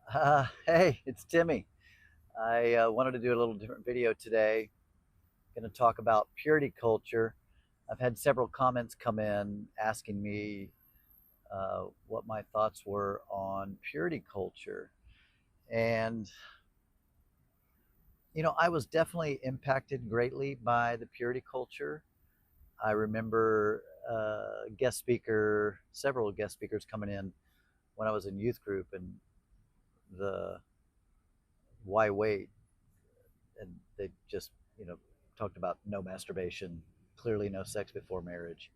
Hey, it's Timmy. I wanted to do a little different video today. Going to talk about purity culture. I've had several comments come in asking me what my thoughts were on purity culture. And, I was definitely impacted greatly by the purity culture. I remember several guest speakers coming in when I was in youth group and the why wait and they just talked about no masturbation, clearly no sex before marriage.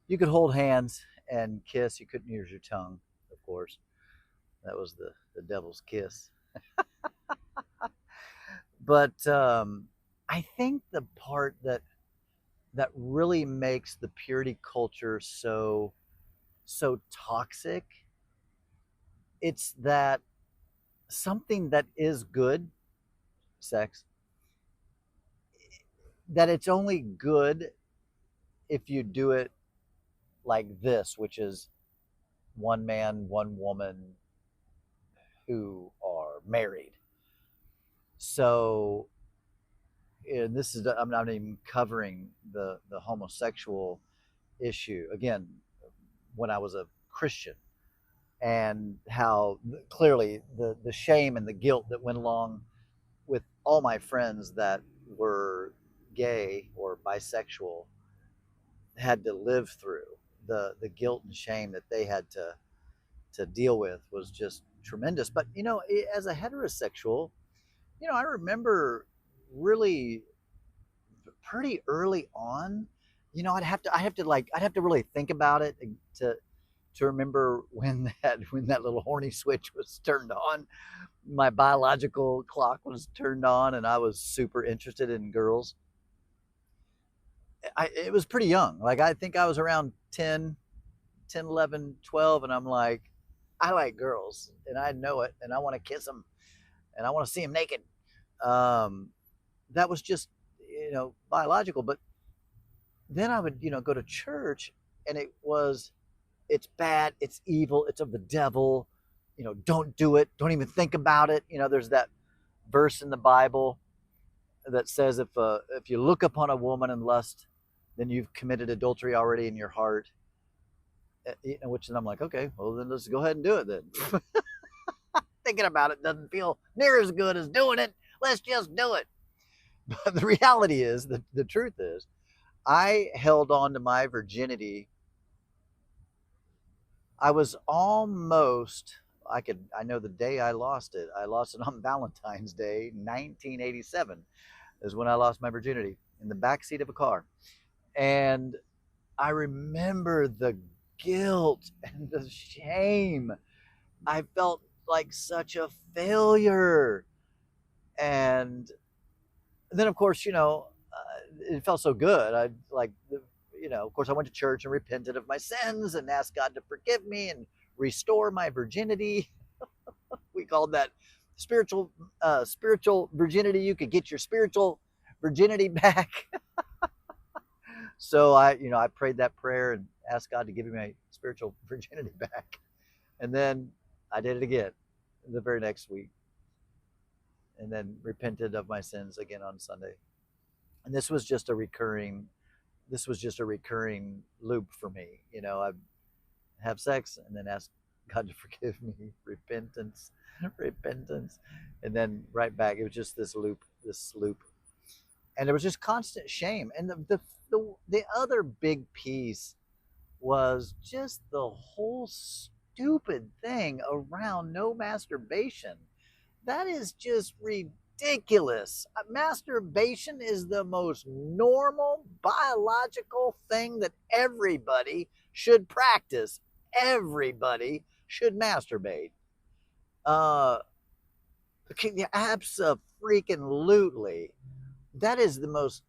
You could hold hands and kiss. You couldn't use your tongue, of course. That was the devil's kiss. But I think the part that really makes the purity culture so toxic, it's that something that is good, sex, that it's only good if you do it like this, which is one man, one woman who are married. So, and this is, I'm not even covering the homosexual issue. Again, when I was a Christian, and how clearly the shame and the guilt that went along with all my friends that were gay or bisexual had to live through, the guilt and shame that they had to deal with was just tremendous. But as a heterosexual, I remember really pretty early on. I'd have to really think about it to remember when that little horny switch was turned on. My biological clock was turned on, and I was super interested in girls. It was pretty young. Like, I think I was around 10, 11, 12, and I'm like, I like girls, and I know it, and I want to kiss them, and I want to see them naked. Um, that was just biological. But then I would go to church, and it's bad, it's evil, it's of the devil. Don't do it. Don't even think about it. There's that verse in the Bible that says if you look upon a woman in lust, then you've committed adultery already in your heart. Which then I'm like, okay, well then let's go ahead and do it then. Thinking about it doesn't feel near as good as doing it. Let's just do it. But the reality is, the truth is, I held on to my virginity. I was almost, I know the day I lost it. I lost it on Valentine's Day, 1987, is when I lost my virginity in the back seat of a car. And I remember the guilt and the shame. I felt like such a failure. And then, of course, it felt so good. Of course, I went to church and repented of my sins and asked God to forgive me and restore my virginity. We called that spiritual virginity. You could get your spiritual virginity back. So I prayed that prayer and asked God to give me my spiritual virginity back. And then I did it again the very next week, and then repented of my sins again on Sunday. And this was just a recurring loop for me. I'd have sex and then ask God to forgive me, repentance, repentance, and then right back. It was just this loop, and there was just constant shame. And the other big piece was just the whole stupid thing around no masturbation. That is just ridiculous. Masturbation is the most normal biological thing that everybody should practice. Everybody should masturbate. Uh, Absolutely. That is the most.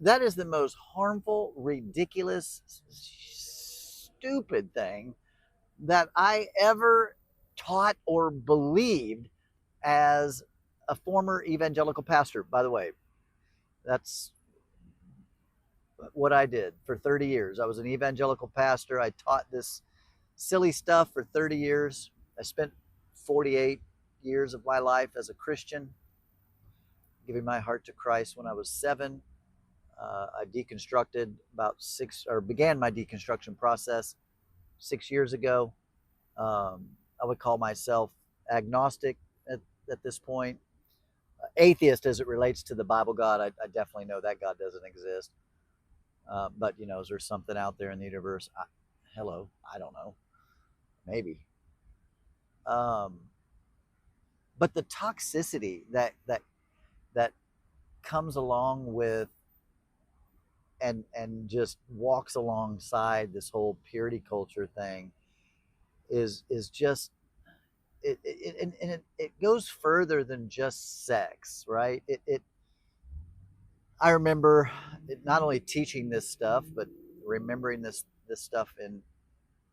That is the most harmful, ridiculous, stupid thing that I ever taught or believed as a former evangelical pastor. By the way, that's what I did for 30 years. I was an evangelical pastor. I taught this silly stuff for 30 years. I spent 48 years of my life as a Christian, giving my heart to Christ when I was 7. I deconstructed began my deconstruction process 6 years ago. I would call myself agnostic at this point. Atheist as it relates to the Bible God. I definitely know that God doesn't exist. But, is there something out there in the universe? Hello, I don't know. Maybe. But the toxicity that comes along with and just walks alongside this whole purity culture thing is just it goes further than just sex, right? I remember not only teaching this stuff, but remembering this stuff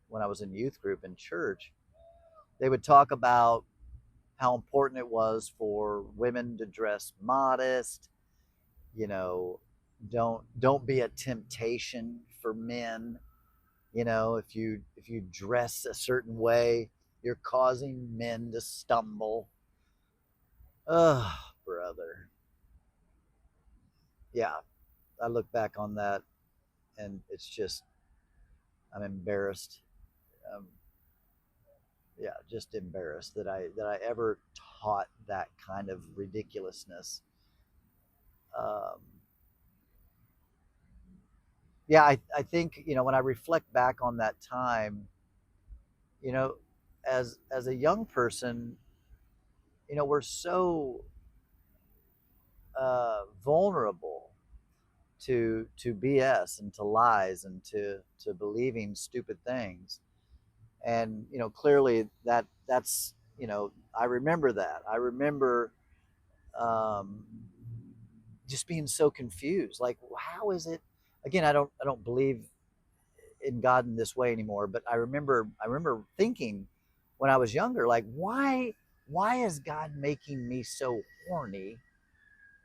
when I was in youth group in church. They would talk about how important it was for women to dress modest. You know, don't be a temptation for men. If you dress a certain way, you're causing men to stumble. Oh, brother. Yeah, I look back on that and it's just I'm embarrassed. Um, yeah, just embarrassed that I ever taught that kind of ridiculousness. Um, yeah, I think when I reflect back on that time, you know, as a young person, we're so vulnerable to BS and to lies and to believing stupid things. And clearly that's I remember that. I remember um, just being so confused. Like, how is it? Again, I don't believe in God in this way anymore. But I remember thinking when I was younger, like, why is God making me so horny,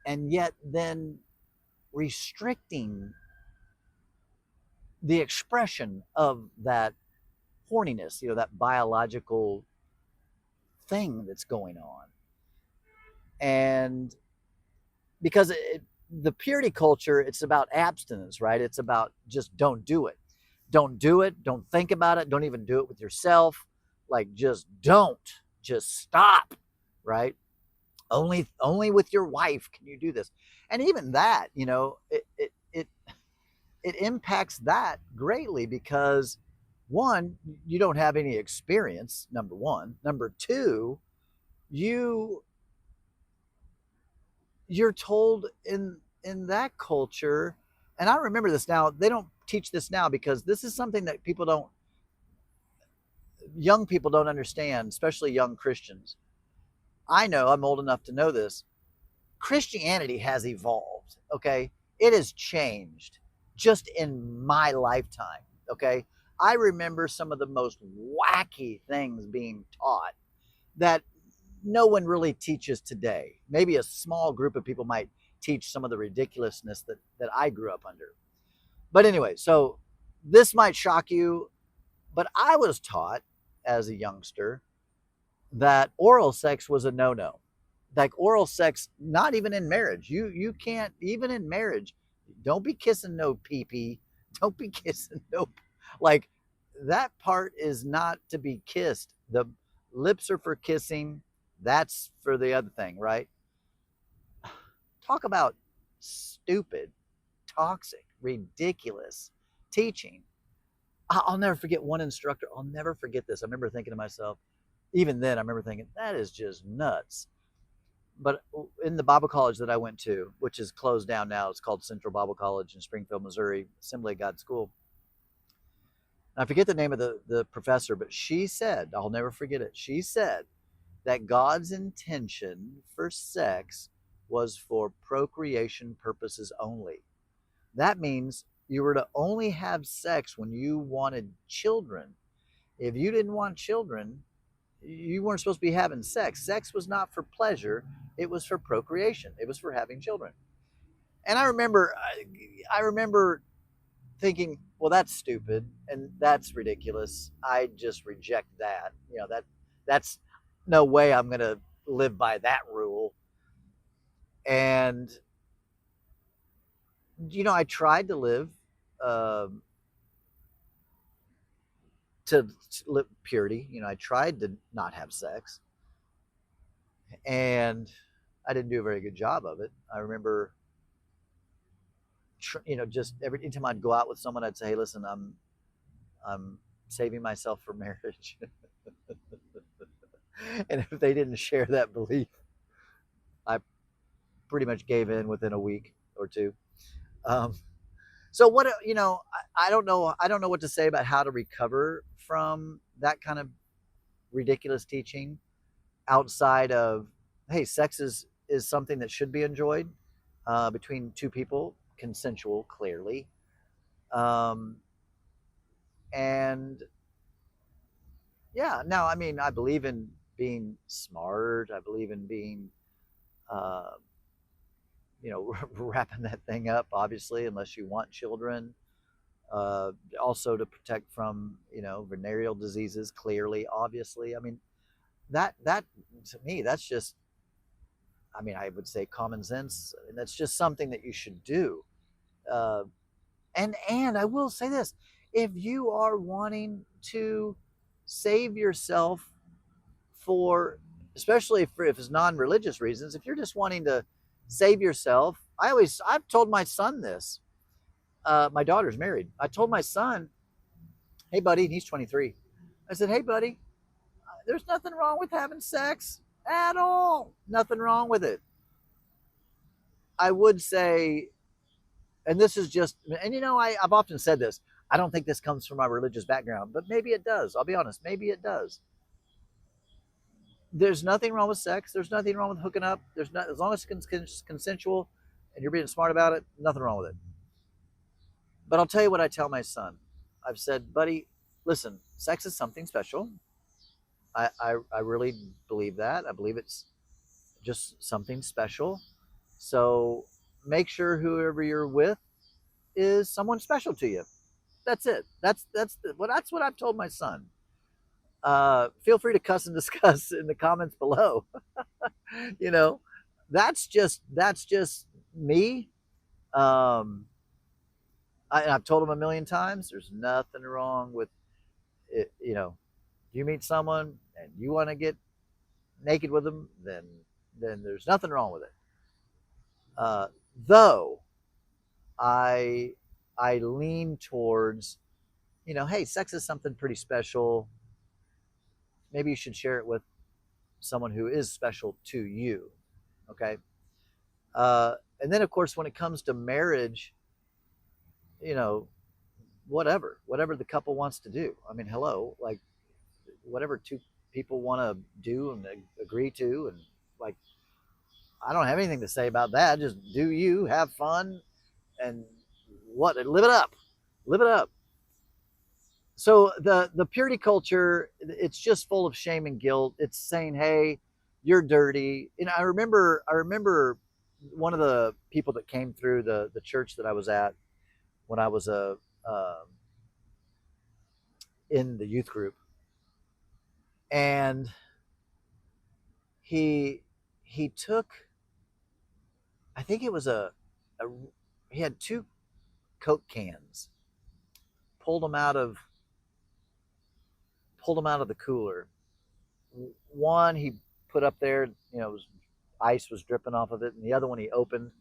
and yet then restricting the expression of that horniness, that biological thing that's going on. And because the purity culture, it's about abstinence, right? It's about just don't do it. Don't do it. Don't think about it. Don't even do it with yourself. Like, just don't. Just stop, right? Only with your wife can you do this. And even that, it impacts that greatly because, one, you don't have any experience, number one. Number two, you you're told in that culture, and I remember this now. They don't teach this now because this is something that young people don't understand, especially young Christians. I know, I'm old enough to know this. Christianity has evolved, okay? It has changed just in my lifetime, okay? I remember some of the most wacky things being taught that no one really teaches today. Maybe a small group of people might teach some of the ridiculousness that I grew up under. But anyway, so this might shock you, but I was taught as a youngster that oral sex was a no-no. Like, oral sex, not even in marriage. You can't, even in marriage, don't be kissing no pee-pee. Don't be kissing no, like, that part is not to be kissed. The lips are for kissing. That's for the other thing, right? Talk about stupid, toxic, ridiculous teaching. I'll never forget one instructor. I'll never forget this. I remember thinking to myself, even then, I remember thinking, that is just nuts. But in the Bible college that I went to, which is closed down now, it's called Central Bible College in Springfield, Missouri, Assembly of God School. And I forget the name of the professor, but she said, I'll never forget it. She said that God's intention for sex was for procreation purposes only. That means you were to only have sex when you wanted children. If you didn't want children, you weren't supposed to be having sex. Sex was not for pleasure. It was for procreation. It was for having children. And I remember thinking, well, that's stupid and that's ridiculous. I just reject that. That's no way I'm going to live by that rule. And, I tried to live, um, to live purity. I tried to not have sex, and I didn't do a very good job of it. I remember, just every time I'd go out with someone, I'd say, "Hey, listen, I'm saving myself for marriage," and if they didn't share that belief, I pretty much gave in within a week or two. Um, so what I don't know. I don't know what to say about how to recover from that kind of ridiculous teaching outside of, hey, sex is something that should be enjoyed between two people, consensual, clearly. Um, and yeah, now, I mean, I believe in being smart. I believe in being, uh, wrapping that thing up, obviously, unless you want children. Also to protect from, venereal diseases, clearly, obviously. I mean, that to me, that's just, I mean, I would say common sense. And that's just something that you should do. Uh, and I will say this: if you are wanting to save yourself for, especially if it's non-religious reasons, if you're just wanting to save yourself, I've told my son this. My daughter's married. I told my son, "Hey, buddy," and he's 23. I said, "Hey, buddy, there's nothing wrong with having sex at all. Nothing wrong with it." I would say, and this is just, and I've often said this. I don't think this comes from my religious background, but maybe it does. I'll be honest, maybe it does. There's nothing wrong with sex. There's nothing wrong with hooking up. There's not, as long as it's consensual and you're being smart about it, nothing wrong with it. But I'll tell you what I tell my son. I've said, buddy, listen, sex is something special. I really believe that. I believe it's just something special. So make sure whoever you're with is someone special to you. That's it. That's what I've told my son. Feel free to cuss and discuss in the comments below. you know, that's just me. Um, and I've told him a million times. There's nothing wrong with it. If you meet someone and you want to get naked with them, then there's nothing wrong with it. Uh, though I I lean towards, hey, sex is something pretty special. Maybe you should share it with someone who is special to you. Okay. And then, of course, when it comes to marriage, you know, whatever the couple wants to do. I mean, hello, like whatever two people want to do and agree to, and like I don't have anything to say about that. Just do you, have fun, and live it up, live it up. So the purity culture, it's just full of shame and guilt. It's saying, hey, you're dirty. And I remember one of the people that came through the church that I was at when I was uh, in the youth group, and he he took, I think it was a he had two Coke cans, pulled them out of the cooler. One he put up there, ice was dripping off of it, and the other one he opened,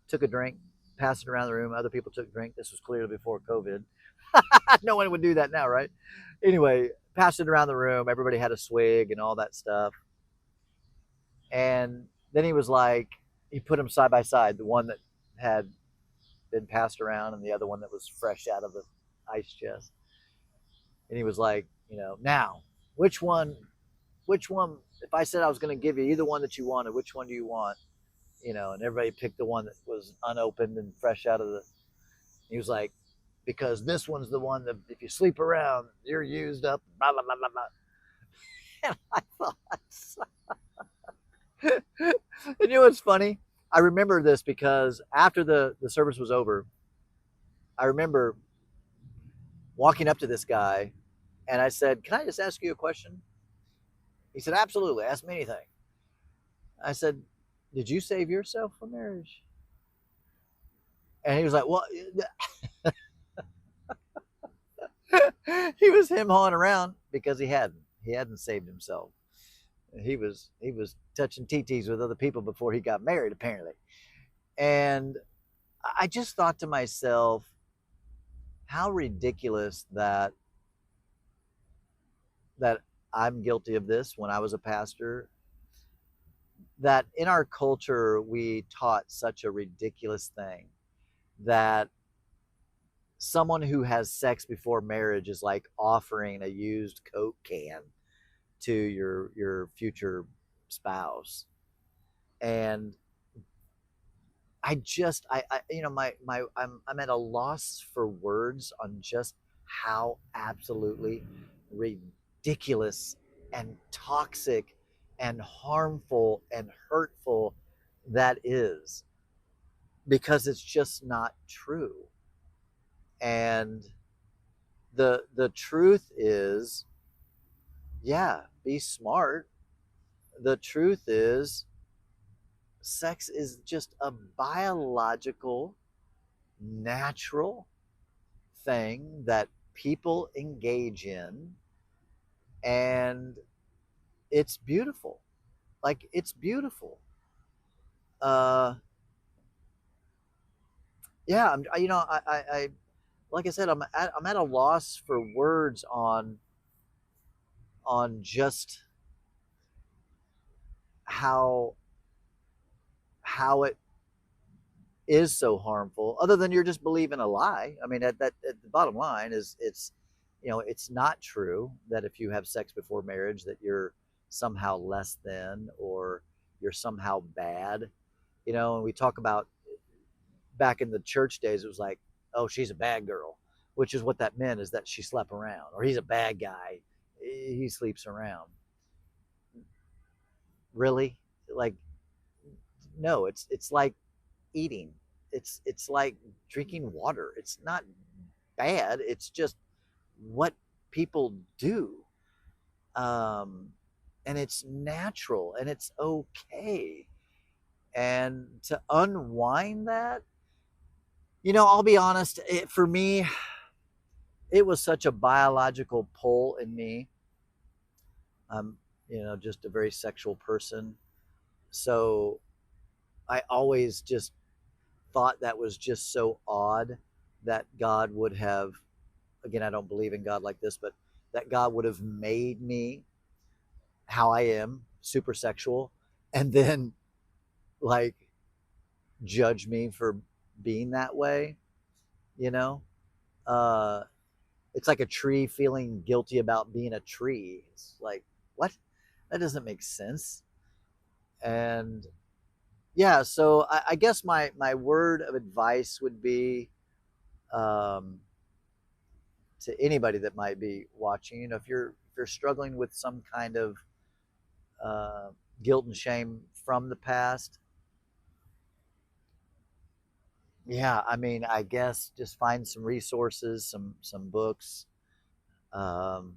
took a drink, passed it around the room. Other people took a drink. This was clearly before COVID. No one would do that now, right? Anyway, passed it around the room. Everybody had a swig and all that stuff. And then he was like, he put them side by side, the one that had been passed around and the other one that was fresh out of the ice chest. And he was like, now, which one, if I said I was going to give you either one that you wanted, which one do you want? And everybody picked the one that was unopened and fresh out of the, he was like, because this one's the one that if you sleep around, you're used up, blah, blah, blah, blah, blah. And I thought, and what's funny? I remember this because after the service was over, I remember walking up to this guy and I said, can I just ask you a question? He said, absolutely. Ask me anything. I said, did you save yourself for marriage? And he was like, well, he was him hawing around because he hadn't saved himself. He was touching TTs with other people before he got married, apparently. And I just thought to myself, how ridiculous that I'm guilty of this when I was a pastor. That in our culture we taught such a ridiculous thing that someone who has sex before marriage is like offering a used Coke can to your future spouse. And I I'm at a loss for words on just how absolutely ridiculous and toxic and harmful and hurtful that is, because it's just not true. And the truth is, yeah, be smart. The truth is, sex is just a biological, natural thing that people engage in, and it's beautiful. Like, it's beautiful. Uh, yeah, I like I said, I'm at a loss for words on just how it is so harmful, other than you're just believing a lie. I mean, at the bottom line is, it's not true that if you have sex before marriage that you're somehow less than, or you're somehow bad. And we talk about, back in the church days, it was like, oh, she's a bad girl, which is what that meant, is that she slept around, or he's a bad guy, he sleeps around. Really? Like, no, it's like eating. It's like drinking water. It's not bad. It's just what people do. Um, and it's natural and it's okay. And to unwind that, I'll be honest, for me, it was such a biological pull in me. I'm, just a very sexual person. So I always just thought that was just so odd that God would have, again, I don't believe in God like this, but that God would have made me how I am, super sexual, and then like judge me for being that way, you know? Uh, it's like a tree feeling guilty about being a tree. It's like, what? That doesn't make sense. And yeah, so I guess my word of advice would be, um, to anybody that might be watching, if you're struggling with some kind of uh, guilt and shame from the past, yeah, I mean, I guess just find some resources, some books, um,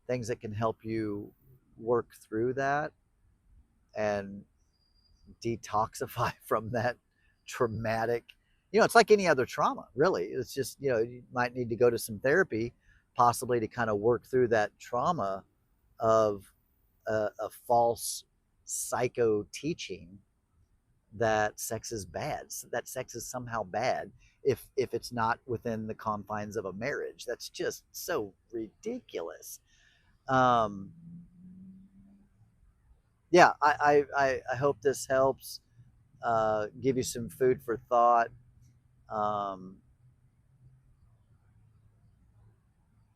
things that can help you work through that and detoxify from that traumatic. It's like any other trauma, really. It's just, you might need to go to some therapy, possibly, to kind of work through that trauma of a false psycho teaching that sex is bad, that sex is somehow bad if it's not within the confines of a marriage. That's just so ridiculous. Um, yeah, I hope this helps, give you some food for thought. Um,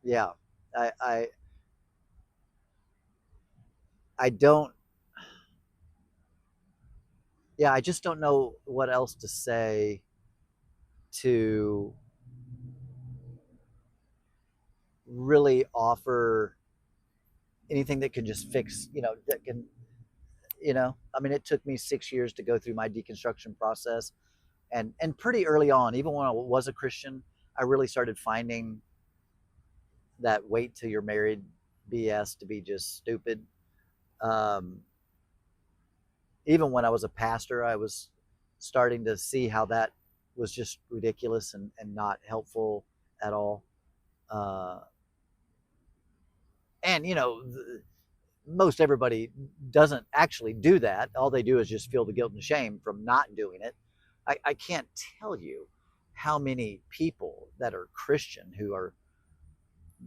yeah, I, I I don't. Yeah, I just don't know what else to say to really offer anything that can just fix, that can, I mean, it took me 6 years to go through my deconstruction process. And pretty early on, even when I was a Christian, I really started finding that wait till you're married BS to be just stupid. Um, Even when I was a pastor, I was starting to see how that was just ridiculous and not helpful at all. Uh, and, most everybody doesn't actually do that. All they do is just feel the guilt and shame from not doing it. I can't tell you how many people that are Christian who are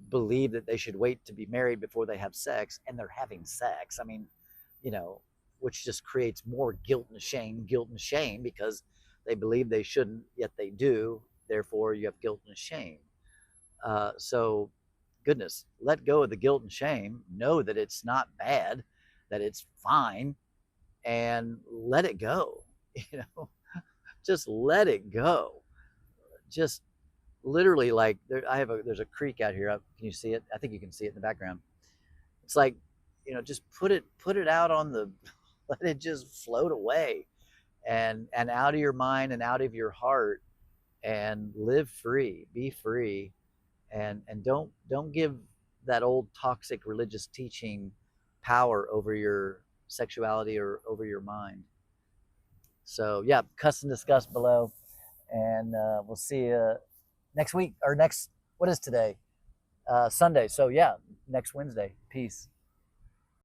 believe that they should wait to be married before they have sex, and they're having sex. I mean, you know, which just creates more guilt and shame because they believe they shouldn't, yet they do. Therefore, you have guilt and shame. So, goodness, let go of the guilt and shame. Know that it's not bad, that it's fine, and let it go. You know, just let it go. Just literally, like there's a creek out here. Can you see it? I think you can see it in the background. It's like, just put it out on the, let it just float away, and out of your mind and out of your heart, and live free, be free, and don't give that old toxic religious teaching power over your sexuality or over your mind. So yeah, cuss and discuss below, and we'll see you next week or next. What is today? Sunday. So yeah, next Wednesday. Peace.